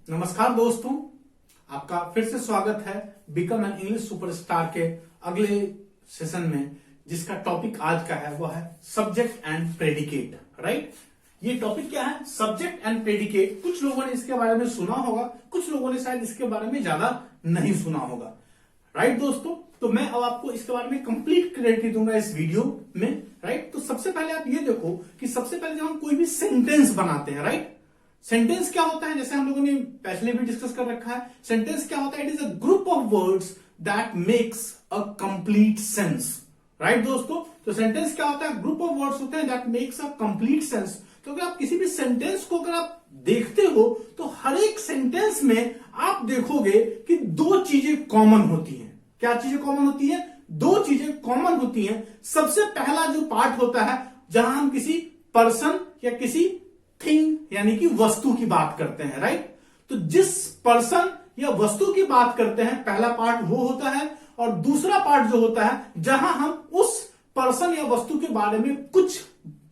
नमस्कार दोस्तों, आपका फिर से स्वागत है बिकम एन इंग्लिश सुपरस्टार के अगले सेशन में, जिसका टॉपिक आज का है वो है सब्जेक्ट एंड प्रेडिकेट। राइट, ये टॉपिक क्या है? Subject and predicate. कुछ लोगों ने इसके बारे में सुना होगा, कुछ लोगों ने शायद इसके बारे में ज्यादा नहीं सुना होगा। राइट दोस्तों, तो मैं अब आपको इसके बारे में कंप्लीट क्लैरिटी दूंगा इस वीडियो में। राइट, तो सबसे पहले आप ये देखो कि सबसे पहले जब हम कोई भी सेंटेंस बनाते हैं, राइट, सेंटेंस क्या होता है? जैसे हम लोगों ने पहले भी डिस्कस कर रखा है, सेंटेंस क्या होता है? It is a group of words that makes a complete sense. Right दोस्तों, तो सेंटेंस क्या होता है? ग्रुप ऑफ वर्ड्स होते हैं that makes a complete sense. तो अगर आप किसी भी सेंटेंस को अगर आप देखते हो तो हर एक सेंटेंस में आप देखोगे कि दो चीजें कॉमन होती हैं। क्या चीजें कॉमन होती है? दो चीजें कॉमन होती हैं। सबसे पहला जो पार्ट होता है जहां हम किसी पर्सन या किसी थिंग यानी कि वस्तु की बात करते हैं। राइट, तो जिस पर्सन या वस्तु की बात करते हैं पहला पार्ट वो होता है, और दूसरा पार्ट जो होता है जहां हम उस पर्सन या वस्तु के बारे में कुछ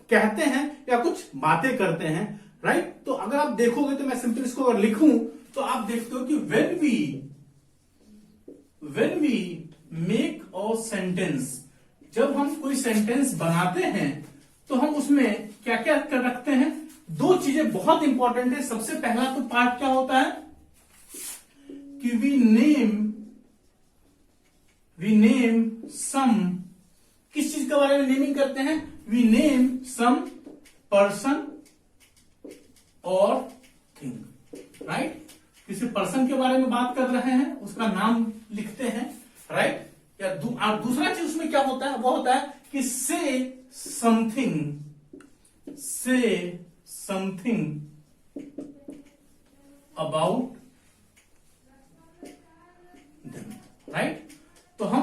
कहते हैं या कुछ बातें करते हैं। राइट, तो अगर आप देखोगे तो मैं सिंपल इसको अगर लिखूं तो आप देखते हो कि when we make a sentence, जब हम कोई सेंटेंस बनाते हैं तो हम उसमें क्या क्या कर रखते हैं? दो चीजें बहुत इंपॉर्टेंट है। सबसे पहला तो पार्ट क्या होता है कि वी नेम सम, किस चीज के बारे में नेमिंग करते हैं? वी नेम सम पर्सन और थिंग। राइट, किसी पर्सन के बारे में बात कर रहे हैं, उसका नाम लिखते हैं। राइट, या दूसरा चीज उसमें क्या होता है? वो होता है कि से समथिंग अबाउट देम। राइट, तो हम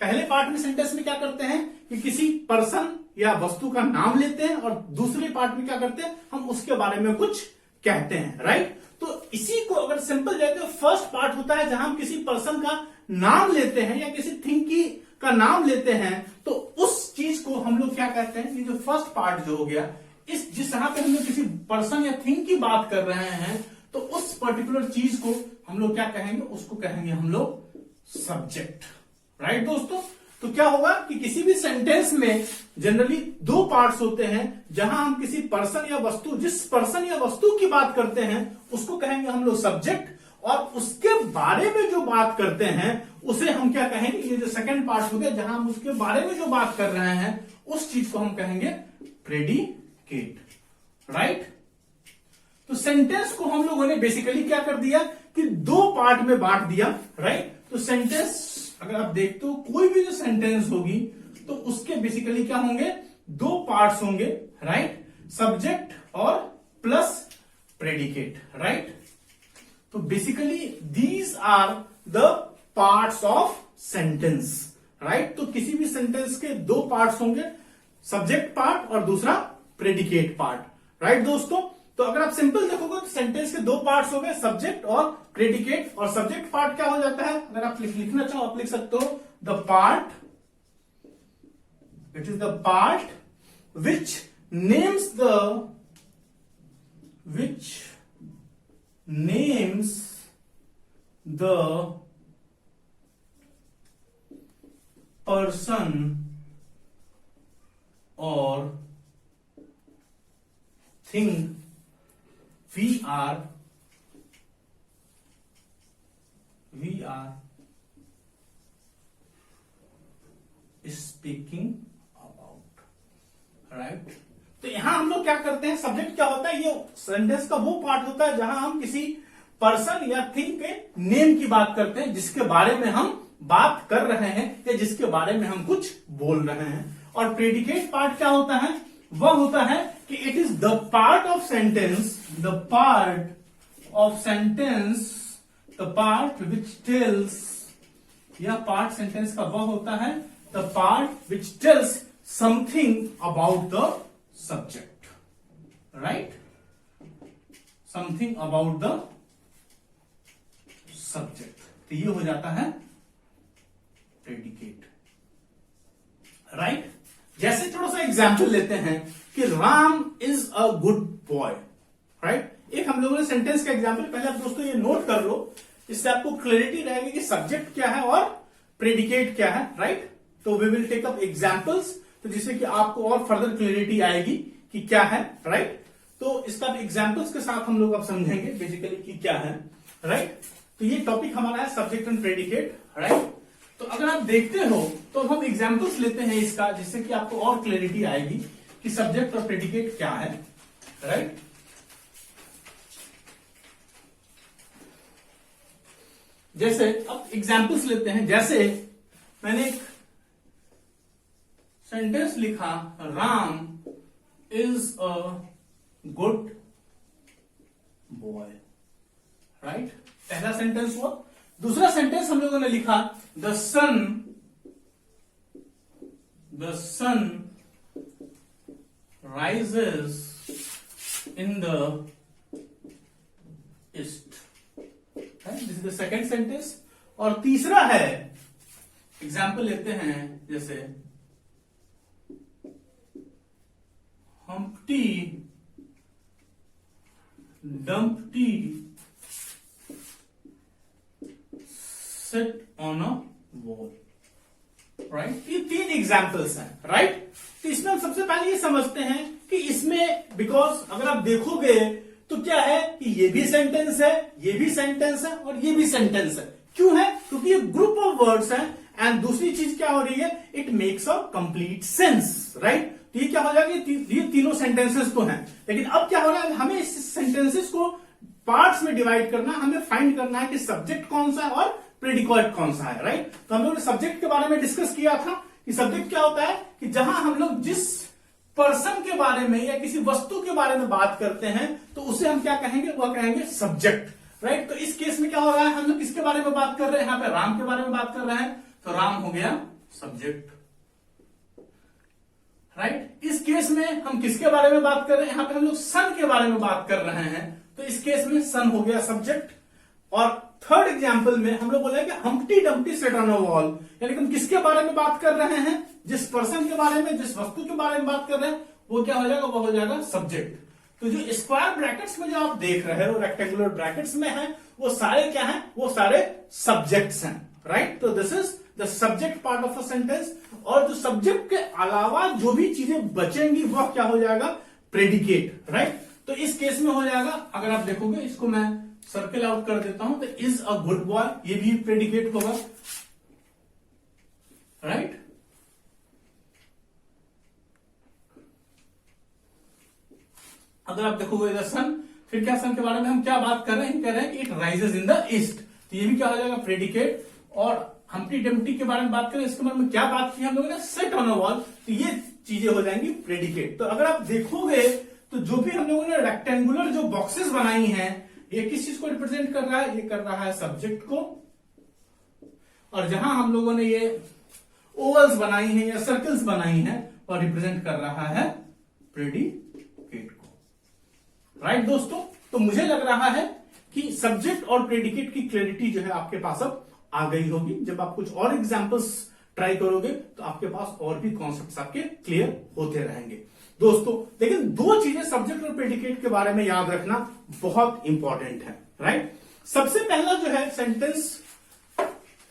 पहले पार्ट में सेंटेंस में क्या करते हैं कि किसी पर्सन या वस्तु का नाम लेते हैं, और दूसरे पार्ट में क्या करते हैं? हम उसके बारे में कुछ कहते हैं। राइट, तो इसी को अगर सिंपल जाए तो फर्स्ट पार्ट होता है जहां हम किसी पर्सन का नाम लेते हैं या किसी थिंग का नाम लेते हैं, तो उस चीज को हम लोग क्या कहते हैं? ये जो फर्स्ट पार्ट जो हो गया, जिस जहां पे हम लोग किसी पर्सन या थिंग की बात कर रहे हैं, तो उस पर्टिकुलर चीज को हम लोग क्या कहेंगे? उसको कहेंगे हम लोग सब्जेक्ट। राइट दोस्तों, तो क्या होगा कि किसी भी सेंटेंस में जनरली दो पार्ट्स होते हैं जहां हम किसी पर्सन या वस्तु, जिस पर्सन या वस्तु की बात करते हैं उसको कहेंगे हम लोग सब्जेक्ट, और उसके बारे में जो बात करते हैं उसे हम क्या कहेंगे? ये जो सेकंड पार्ट हो गया जहां हम उसके बारे में जो बात कर रहे हैं उस चीज को हम कहेंगे प्रेडिकेट। राइट, तो सेंटेंस को हम लोगों ने बेसिकली क्या कर दिया कि दो पार्ट में बांट दिया। राइट, तो सेंटेंस अगर आप देखते हो कोई भी जो सेंटेंस होगी तो उसके बेसिकली क्या होंगे? दो पार्ट्स होंगे। राइट, सब्जेक्ट और प्लस प्रेडिकेट। राइट, तो basically these are the parts of sentence. Right, तो किसी भी सेंटेंस के दो पार्ट्स होंगे, सब्जेक्ट पार्ट और दूसरा प्रेडिकेट पार्ट। राइट दोस्तों, तो अगर आप सिंपल देखोगे तो सेंटेंस के दो पार्ट्स हो गए, सब्जेक्ट और प्रेडिकेट। और सब्जेक्ट पार्ट क्या हो जाता है? अगर आप लिखना चाहो आप लिख सकते हो the part, it is the part which names the person और thing we are speaking about। Right, तो यहां हम लोग क्या करते हैं? सब्जेक्ट क्या होता है? ये सेंटेंस का वो पार्ट होता है जहां हम किसी पर्सन या थिंग के नेम की बात करते हैं, जिसके बारे में हम बात कर रहे हैं या जिसके बारे में हम कुछ बोल रहे हैं। और प्रेडिकेट पार्ट क्या होता है? वह होता है कि it is the part of sentence which tells, यह पार्ट सेंटेंस का वह होता है the part which tells something about the subject. Right, something about the subject, तो ये हो जाता है प्रेडिकेट। राइट, जैसे थोड़ा सा एग्जाम्पल लेते हैं कि Ram is a good boy. Right, एक हम लोगों ने सेंटेंस का एग्जाम्पल, पहले आप दोस्तों ये नोट कर लो, इससे आपको क्लैरिटी रहेगी कि सब्जेक्ट क्या है और प्रेडिकेट क्या है, राइट। तो we will take up examples, तो जिससे कि आपको और फर्दर क्लैरिटी आएगी कि क्या है, राइट। तो इसका एग्जाम्पल्स के साथ हम लोग अब समझेंगे बेसिकली कि क्या है, राइट। तो ये टॉपिक हमारा है सब्जेक्ट एंड प्रेडिकेट, राइट। तो अगर आप देखते हो तो हम एग्जाम्पल्स लेते हैं इसका, जिससे कि आपको और क्लैरिटी आएगी कि सब्जेक्ट और प्रेडिकेट क्या है, राइट। जैसे अब एग्जाम्पल्स लेते हैं, जैसे मैंने एक सेंटेंस लिखा, Ram is a good boy, right. पहला सेंटेंस हुआ। दूसरा सेंटेंस हम लोगों ने लिखा, the sun rises in the east, this is the second sentence. और तीसरा है, एग्जाम्पल लेते हैं, जैसे Humpty Dumpty sit on a wall, right. ये तीन एग्जाम्पल्स हैं, राइट। तो इसमें हम सबसे पहले ये समझते हैं कि इसमें, बिकॉज अगर आप देखोगे तो क्या है कि ये भी सेंटेंस है, ये भी सेंटेंस है और ये भी सेंटेंस है। क्यों है? क्योंकि ये ग्रुप ऑफ वर्ड्स हैं। एंड दूसरी चीज क्या हो रही है, it makes a complete sense, right. तो ये क्या हो जाएगा, ये तीनों सेंटेंसेस तो हैं, लेकिन अब क्या हो रहा है, हमें इस सेंटेंसेस को पार्ट्स में डिवाइड करना, हमें फाइंड करना है कि सब्जेक्ट कौन सा है और प्रेडिकेट कौन सा है, राइट। तो हम लोग ने सब्जेक्ट के बारे में डिस्कस किया था कि सब्जेक्ट क्या होता है कि जहां हम लोग जिस पर्सन के बारे में या किसी वस्तु के बारे में बात करते हैं तो उसे हम क्या कहेंगे, वह कहेंगे सब्जेक्ट, राइट। तो इस केस में क्या हो रहा है, हम लोग किसके बारे में बात कर रहे हैं, यहां पे राम के बारे में बात कर रहे हैं, तो राम हो गया सब्जेक्ट, राइट। इस केस में हम किसके बारे में बात कर रहे हैं, यहां पे हम लोग सन के बारे में बात कर रहे हैं, तो इस केस में सन हो गया सब्जेक्ट। और थर्ड एग्जाम्पल में हम लोग बोले कि Humpty Dumpty set on a wall, यानी कि हम किसके बारे में बात कर रहे हैं, जिस पर्सन के बारे में, जिस वस्तु के बारे में बात कर रहे हैं, वो क्या हो जाएगा, वो हो जाएगा सब्जेक्ट। तो जो स्क्वायर ब्रैकेट्स में जो आप देख रहे हो, रेक्टेंगुलर ब्रैकेट्स में है, वो सारे क्या है, वो सारे सब्जेक्ट्स हैं, राइट। तो this is the subject part of a sentence. और जो सब्जेक्ट के अलावा जो भी चीजें बचेंगी वह क्या हो जाएगा, प्रेडिकेट, राइट। तो इस केस में हो जाएगा, अगर आप देखोगे, इसको मैं सर्कल आउट कर देता हूं, तो इज अ गुड बॉय, ये भी प्रेडिकेट होगा, राइट। अगर आप देखोगे द सन, फिर क्या, सन के बारे में हम क्या बात कर रहे हैं, कह रहे हैं कि it rises in the east, तो ये भी क्या हो जाएगा, प्रेडिकेट। और हम्प्टी डम्प्टी के बारे में बात करें, इसके बारे में क्या बात की हम लोगों ने, सेट ऑन अ वॉल, तो ये चीजें हो जाएंगी प्रेडिकेट। तो अगर आप देखोगे तो जो भी हम लोगों ने रेक्टेंगुलर जो बॉक्सेस बनाई हैं, ये किस चीज को रिप्रेजेंट कर रहा है, ये कर रहा है सब्जेक्ट को। और जहां हम लोगों ने ये ओवल्स बनाई हैं या सर्कल्स बनाई हैं, और रिप्रेजेंट कर रहा है प्रेडिकेट को, राइट दोस्तों। तो मुझे लग रहा है कि सब्जेक्ट और प्रेडिकेट की क्लैरिटी जो है आपके पास अब आ गई होगी। जब आप कुछ और एग्जांपल्स ट्राई करोगे तो आपके पास और भी कॉन्सेप्ट्स आपके क्लियर होते रहेंगे दोस्तों। लेकिन दो चीजें सब्जेक्ट और प्रेडिकेट के बारे में याद रखना बहुत इंपॉर्टेंट है, राइट। सबसे पहला जो है, सेंटेंस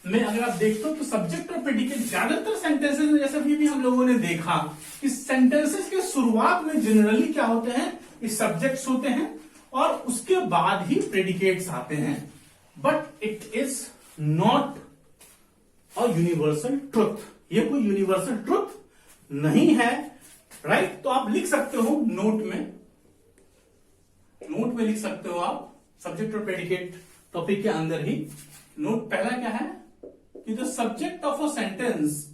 में अगर आप देखते हो तो सब्जेक्ट और प्रेडिकेट ज्यादातर सेंटेंसेस में, जैसे भी हम लोगों ने देखा कि सेंटेंसेस के शुरुआत में जनरली क्या होते हैं, ये सब्जेक्ट्स होते हैं और उसके बाद ही प्रेडिकेट्स आते हैं। But it is not a universal truth, ये कोई यूनिवर्सल ट्रुथ नहीं है, राइट। तो आप लिख सकते हो नोट में लिख सकते हो आप, सब्जेक्ट और प्रेडिकेट टॉपिक के अंदर ही नोट पहला क्या है कि the subject of a sentence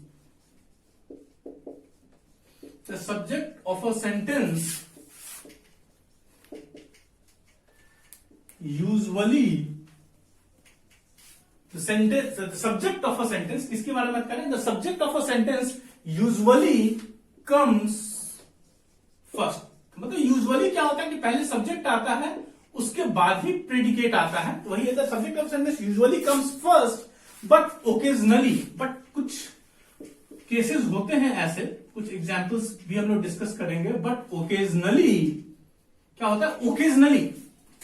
usually, the subject of a sentence, किसके बारे में बात करें, the subject of a sentence usually comes first. मतलब यूजुअली क्या होता है कि पहले सब्जेक्ट आता है, उसके बाद ही प्रेडिकेट आता है, तो वही है, the subject of sentence usually comes first but occasionally, but कुछ केसेस होते हैं ऐसे, कुछ एग्जांपल्स भी हम लोग डिस्कस करेंगे। बट ओकेजनली क्या होता है, occasionally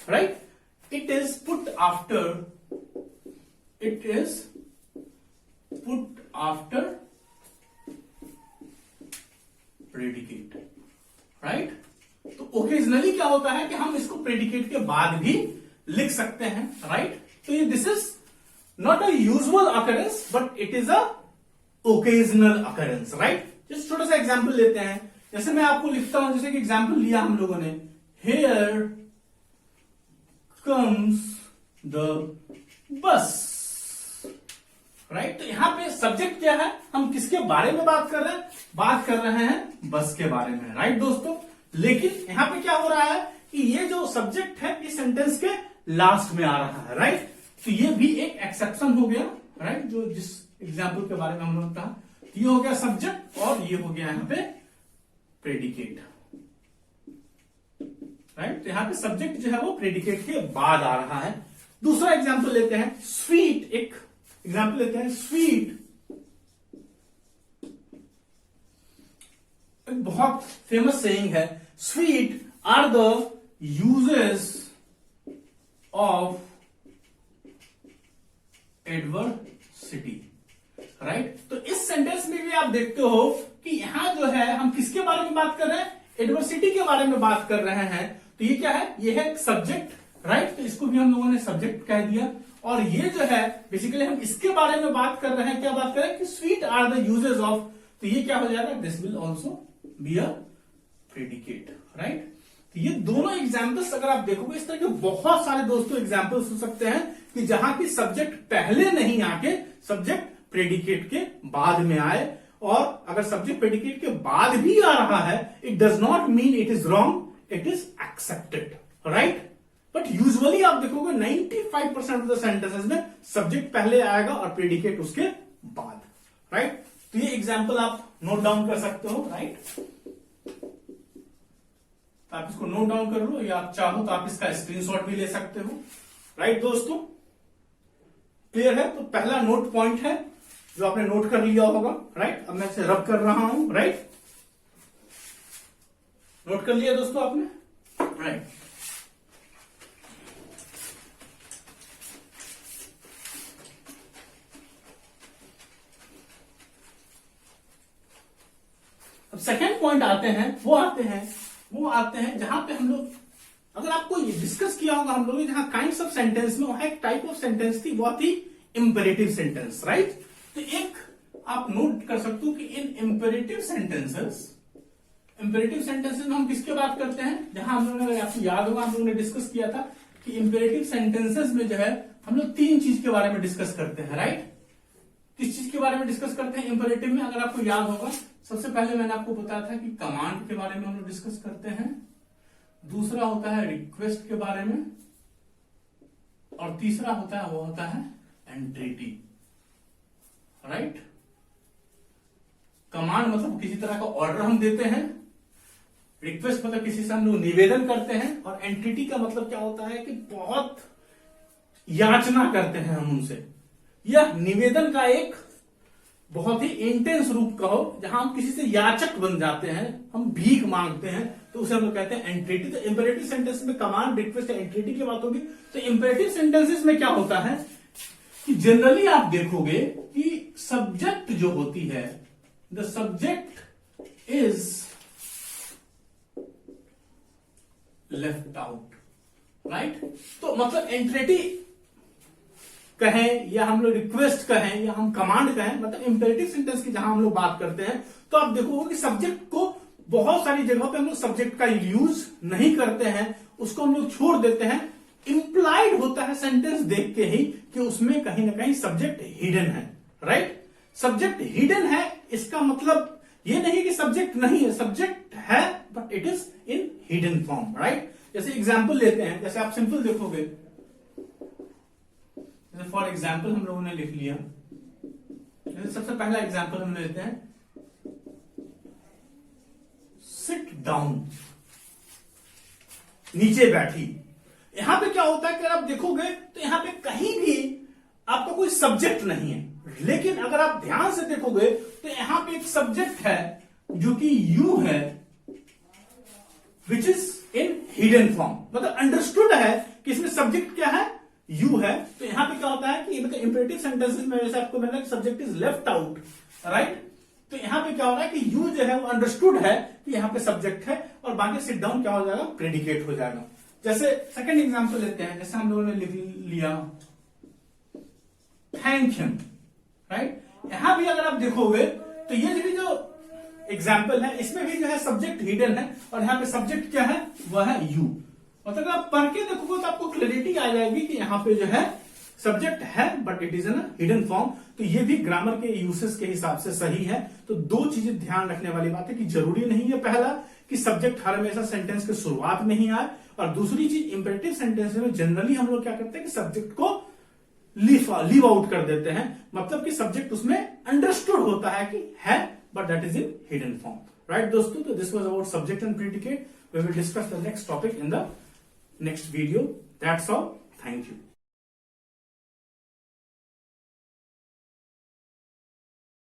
right, it is put after predicate, right. तो ओकेजनली क्या होता है कि हम इसको प्रेडिकेट के बाद भी लिख सकते हैं, राइट। तो ये this is not a usual occurrence but it is a occasional occurrence, right. जैसे छोटा सा एग्जांपल लेते हैं, जैसे मैं आपको लिखता हूं, जैसे कि एग्जांपल लिया हम लोगों ने, here comes the bus, right. तो यहां पे सब्जेक्ट क्या है, हम किसके बारे में बात कर रहे हैं, बात कर रहे हैं बस के बारे में, राइट दोस्तों। लेकिन यहां पे क्या हो रहा है कि ये जो सब्जेक्ट है इस सेंटेंस के लास्ट में आ रहा है, राइट। तो ये भी एक एक्सेप्शन हो गया, राइट, जो जिस एग्जाम्पल के बारे में हम लोग कहा, ये हो गया सब्जेक्ट और ये हो गया यहां पे प्रेडिकेट, राइट। तो यहां पे सब्जेक्ट जो है वो प्रेडिकेट के बाद आ रहा है। दूसरा एग्जाम्पल लेते हैं, स्वीट, एक एग्जाम्पल लेते हैं, स्वीट एक बहुत फेमस सेइंग है, sweet are the uses of adversity, right. तो इस सेंटेंस में भी आप देखते हो कि यहां जो है हम किसके बारे में बात कर रहे हैं, एडवर्सिटी के बारे में बात कर रहे हैं। तो ये क्या है, ये है सब्जेक्ट, राइट। तो इसको भी हम लोगों ने सब्जेक्ट कह दिया, और ये जो है बेसिकली हम इसके बारे में बात कर रहे हैं, क्या बात कर रहे हैं कि sweet are the uses of, तो ये क्या हो जाएगा, this will also be a predicate, right. तो ये दोनों एग्जाम्पल्स अगर आप देखोगे, इस तरह के बहुत सारे दोस्तों एग्जाम्पल्स हो सकते हैं कि जहां की सब्जेक्ट पहले नहीं आके सब्जेक्ट प्रेडिकेट के बाद में आए। और अगर सब्जेक्ट प्रेडिकेट के बाद भी आ रहा है, it does not mean it is wrong, it is accepted, right. But usually आप देखोगे 95% ऑफ द सेंटेंसेस में सब्जेक्ट पहले आएगा और प्रेडिकेट उसके बाद, राइट। तो ये एग्जाम्पल आप नोट डाउन कर सकते हो, राइट। तो आप इसको नोट डाउन कर लो, या आप चाहो तो आप इसका स्क्रीनशॉट भी ले सकते हो, राइट दोस्तों। क्लियर है। तो पहला नोट पॉइंट है जो आपने नोट कर लिया होगा, राइट। अब मैं इसे रब कर रहा हूं, राइट। नोट कर लिया दोस्तों आपने, राइट। अब सेकेंड पॉइंट आते हैं, वो आते हैं जहां पे हम लोग, अगर आपको ये डिस्कस किया होगा हम लोगों ने, जहां काइंड्स ऑफ सेंटेंस में वहां एक टाइप ऑफ सेंटेंस थी, वो थी इंपेरेटिव सेंटेंस, राइट। तो एक आप नोट कर सकते हो कि इन इंपेरेटिव सेंटेंसेस में हम किसकी बात करते हैं, जहां हम लोगों ने, आपको याद होगा हम लोगों ने डिस्कस किया था कि इंपेरेटिव सेंटेंसेस में जो है हम लोग तीन चीज के बारे में डिस्कस करते हैं, राइट। किस चीज के बारे में डिस्कस करते हैं इंपेरेटिव में, अगर आपको याद होगा, सबसे पहले मैंने आपको बताया था कि कमांड के बारे में हम लोग डिस्कस करते हैं, दूसरा होता है रिक्वेस्ट के बारे में, और तीसरा होता है वो होता है एंटिटी, राइट। कमांड मतलब किसी तरह का ऑर्डर हम देते हैं, रिक्वेस्ट मतलब किसी से हम लोग निवेदन करते हैं, और एंटिटी का मतलब क्या होता है कि बहुत याचना करते हैं हम उनसे। यह निवेदन का एक बहुत ही इंटेंस रूप का हो, जहां हम किसी से याचक बन जाते हैं, हम भीख मांगते हैं, तो उसे हम लोग कहते हैं एंटिटी। तो इंपेरेटिव सेंटेंस में कमांड, रिक्वेस्ट, एंटिटी की बात होगी। तो इंपेरेटिव सेंटेंसेस में क्या होता है कि जनरली आप देखोगे कि सब्जेक्ट जो होती है, the subject is left out, right. तो मतलब एंटिटी कहें या हम लोग रिक्वेस्ट कहें या हम कमांड कहें, मतलब इंपेरेटिव सेंटेंस की जहां हम लोग बात करते हैं, तो आप देखोगे कि सब्जेक्ट को बहुत सारी जगहों पे हम लोग सब्जेक्ट का यूज नहीं करते हैं, उसको हम लोग छोड़ देते हैं। इंप्लाइड होता है सेंटेंस देख के ही कि उसमें कहीं ना कहीं सब्जेक्ट हिडन है, राइट। सब्जेक्ट हिडन है, इसका मतलब ये नहीं कि सब्जेक्ट नहीं है, सब्जेक्ट है but it is in hidden form, right. जैसे एग्जाम्पल लेते हैं, जैसे आप सिंपल देखोगे, फॉर एग्जाम्पल हम लोगों ने लिख लिया, सबसे पहला एग्जाम्पल हम लेते हैं, सिट डाउन, नीचे बैठी। यहां पे क्या होता है कि अगर आप देखोगे तो यहां पे कहीं भी आपका कोई सब्जेक्ट नहीं है, लेकिन अगर आप ध्यान से देखोगे तो यहां पे एक सब्जेक्ट है जो कि यू है, which is in hidden form. मतलब अंडरस्टूड है कि इसमें सब्जेक्ट क्या है, यू है। तो यहां पे क्या होता है कि इंपेरेटिव सेंटेंसेस में जैसे आपको मैंने subject is left out, right. तो यहां पे क्या हो रहा है कि यू जो है वो अंडरस्टूड है कि यहां पे सब्जेक्ट है, और बाकी सिट डाउन क्या हो जाएगा, प्रेडिकेट हो जाएगा। जैसे सेकंड एग्जांपल लेते हैं, जैसे हम लोगों ने लिख लिया थैंक हिम, राइट। यहां भी अगर आप देखोगे तो ये जो एग्जाम्पल है इसमें भी जो है सब्जेक्ट हिडन है, और यहाँ पे सब्जेक्ट क्या है, वह है यू। मतलब अगर आप पढ़ के देखोगे तो आपको क्लैरिटी आ जाएगी कि यहाँ पे जो है सब्जेक्ट है but it is in hidden form. तो ये भी ग्रामर के यूसेस के हिसाब से सही है। तो दो चीजें ध्यान रखने वाली बात है कि जरूरी नहीं है पहला कि सब्जेक्ट हर हमेशा सेंटेंस के शुरुआत में ही आए, और दूसरी चीज इंपेरेटिव सेंटेंस में जनरली हम लोग क्या करते हैं कि सब्जेक्ट को लीव आउट कर देते हैं, मतलब कि सब्जेक्ट उसमें अंडरस्टूड होता है कि है but that is in hidden form, right दोस्तों। तो this was about subject and predicate. We will discuss the next topic in the next video. That's all, thank you.